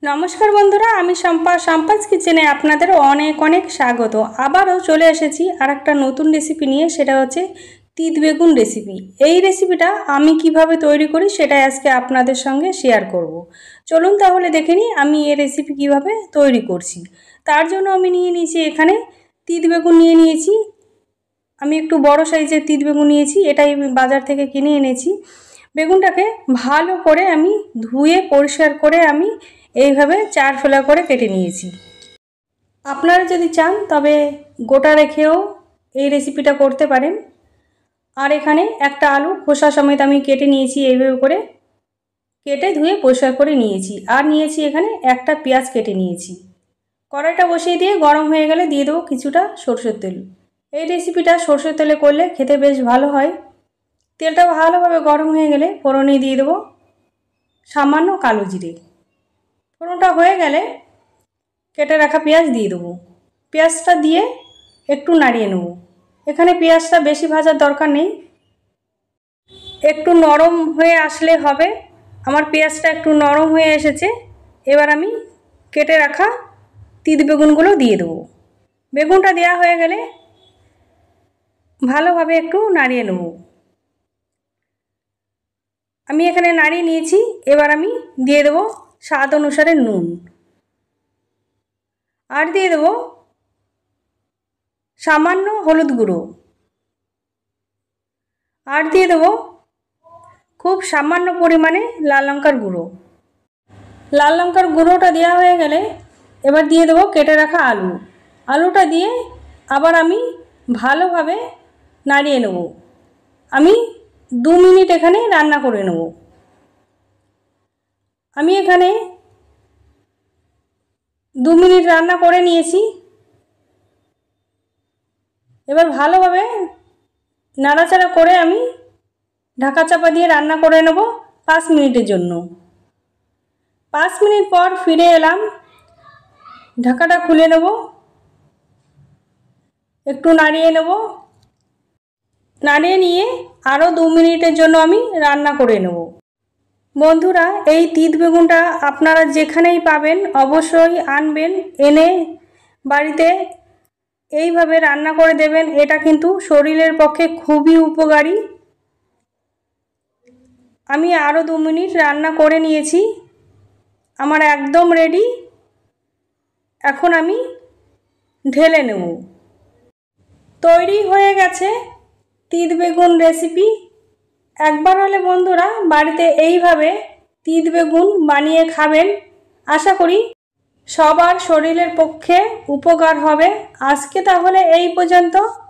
নমস্কার বন্ধুরা, আমি সম্পাস কিচেনে আপনাদের অনেক অনেক স্বাগত। আবারও চলে এসেছি আর একটা নতুন রেসিপি নিয়ে, সেটা হচ্ছে তিত বেগুন রেসিপি। এই রেসিপিটা আমি কিভাবে তৈরি করি সেটাই আজকে আপনাদের সঙ্গে শেয়ার করব। চলুন তাহলে দেখে নিই আমি এই রেসিপি কিভাবে তৈরি করছি। তার জন্য আমি নিয়ে নিয়েছি এখানে তিত বেগুন নিয়ে নিয়েছি। আমি একটু বড় সাইজের তিত বেগুন নিয়েছি, এটাই আমি বাজার থেকে কিনে এনেছি। বেগুনটাকে ভালো করে আমি ধুয়ে পরিষ্কার করে আমি এইভাবে 4 ফেলা করে কেটে নিয়েছি। আপনারা যদি চান তবে গোটা রেখেও এই রেসিপিটা করতে পারেন। আর এখানে একটা আলু খোসা সমেত আমি কেটে নিয়েছি, এইভাবে করে কেটে ধুয়ে পরিষ্কার করে নিয়েছি। আর নিয়েছি এখানে একটা পেঁয়াজ কেটে নিয়েছি। কড়াইটা বসিয়ে দিয়ে গরম হয়ে গেলে দিয়ে দেবো কিছুটা সরষের তেল। এই রেসিপিটা সরষের তেলে করলে খেতে বেশ ভালো হয়। তেলটা ভালোভাবে গরম হয়ে গেলে ফোড়নে দিয়ে দেবো সামান্য কালো জিরে। ফোড়নটা হয়ে গেলে কেটে রাখা পেঁয়াজ দিয়ে দেবো। পেঁয়াজটা দিয়ে একটু নাড়িয়ে নেব। এখানে পেঁয়াজটা বেশি ভাজার দরকার নেই, একটু নরম হয়ে আসলে হবে। আমার পেঁয়াজটা একটু নরম হয়ে এসেছে। এবার আমি কেটে রাখা তিত বেগুনগুলো দিয়ে দেবো। বেগুনটা দেওয়া হয়ে গেলে ভালোভাবে একটু নাড়িয়ে নেব। আমি এখানে নাড়িয়ে নিয়েছি। এবার আমি দিয়ে দেবো স্বাদ অনুসারে নুন, আর দিয়ে দেবো সামান্য হলুদ গুঁড়ো, আর দিয়ে দেবো খুব সামান্য পরিমাণে লাল লঙ্কার গুঁড়ো। লাল লঙ্কার গুঁড়োটা দেওয়া হয়ে গেলে এবার দিয়ে দেবো কেটে রাখা আলু। আলুটা দিয়ে আবার আমি ভালোভাবে নাড়িয়ে নেব। আমি 2 মিনিট এখানে রান্না করে নেব। আমি এখানে 2 মিনিট রান্না করে নিয়েছি। এবার ভালোভাবে নাড়াচাড়া করে আমি ঢাকা চাপা দিয়ে রান্না করে নেব 5 মিনিটের জন্য। 5 মিনিট পর ফিরে এলাম। ঢাকাটা খুলে নেব, একটু নাড়িয়ে নেব। নাড়িয়ে নিয়ে আরও 2 মিনিটের জন্য আমি রান্না করে নেব। বন্ধুরা, এই তিত বেগুনটা আপনারা যেখানেই পাবেন অবশ্যই আনবেন, এনে বাড়িতে এইভাবে রান্না করে দেবেন। এটা কিন্তু শরীরের পক্ষে খুবই উপকারী। আমি আরও 2 মিনিট রান্না করে নিয়েছি, আমার একদম রেডি। এখন আমি ঢেলে নেব। তৈরি হয়ে গেছে তিত বেগুন রেসিপি। একবার হলে বন্ধুরা বাড়িতে এইভাবে তিত বেগুন বানিয়ে খাবেন। আশা করি সবার শরীরের পক্ষে উপকার হবে। আজকে তাহলে এই পর্যন্ত।